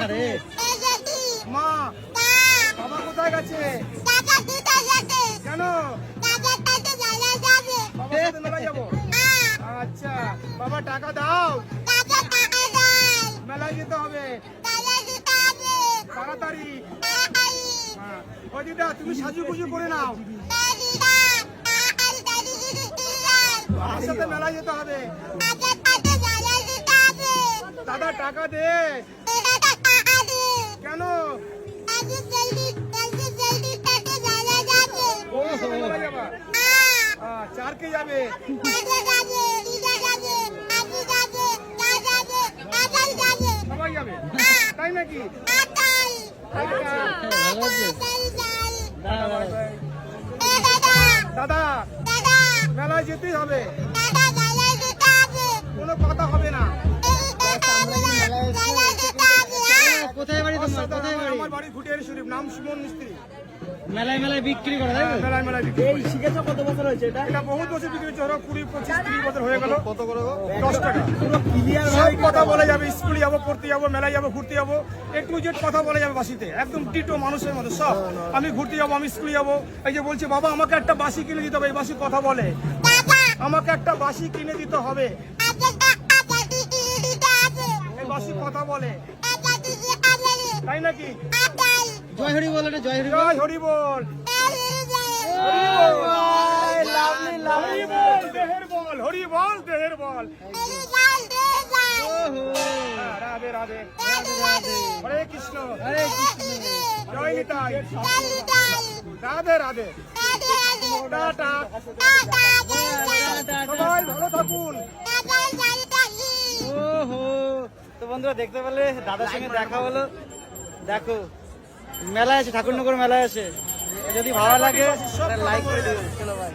আরে মা বাবা কোথায় গেছে? কেন? বাবার সাথে মেলায় যাবো। আচ্ছা বাবা টাকা দাও, মেলায় যেতে হবে তাড়াতাড়ি। হ্যাঁ ও দিদা তুমি সাজুগুজু করে নাও, বাবার সাথে মেলায় যেতে হবে। দাদা টাকা দে। কেন? মেলায় যাবা? চার কে যাবে? সবাই যাবে তাই নাকি? দাদা মেলায় যেতেই হবে, কোনো কথা হবে না। কোথায় বাড়ি তোমার? কোথায় বাড়ি? আমার বাড়ি ঘুটিয়ারি শরীফ, নাম সুমন মিস্ত্রি। মেলায় মেলায় বিক্রি করে তাই তো? মেলায় মেলায় বিক্রি করি। শিখেছো কত বছর হয়েছে এটা? এটা বহুত বছর বিক্রি হচ্ছে, ওরা 20, 25, 30 বছর হয়ে গেল। কত করে? 10 টাকা। পুরো ক্লিয়ার সব কথা বলা যাবে, স্কুলে যাবো, পড়তে যাবো, মেলায় যাবো, ঘুরতে যাবো, A to Z কথা বলা যাবে বাসিতে, একদম টিটো মানুষের মতো সব। আমি ঘুরতে যাবো, আমি স্কুলে যাবো, এই যে বলছে বাবা আমাকে একটা বাসি কিনে দিতে হবে, এই বাসি কথা বলে, আমাকে একটা বাসি কিনে দিতে হবে, এই বাসি কথা বলে, তাই নাকি? জয় হরি বল, এটা জয় হরি বল। জয় হরি বল। দেহের বল, হরি বল, দেহের বল। রাধে রাধে, হরে কৃষ্ণ, হরে কৃষ্ণ। জয় নিতাই, রাধে রাধে, টাটা, সবাই ভালো থাকুন। ওহো, তো বন্ধুরা দেখতে পেলে দাদার সঙ্গে দেখা হলো। দেখো মেলায় আছে, ঠাকুরনগর মেলায় আছে, যদি ভালো লাগে লাইক করে দিও। চলো ভাই।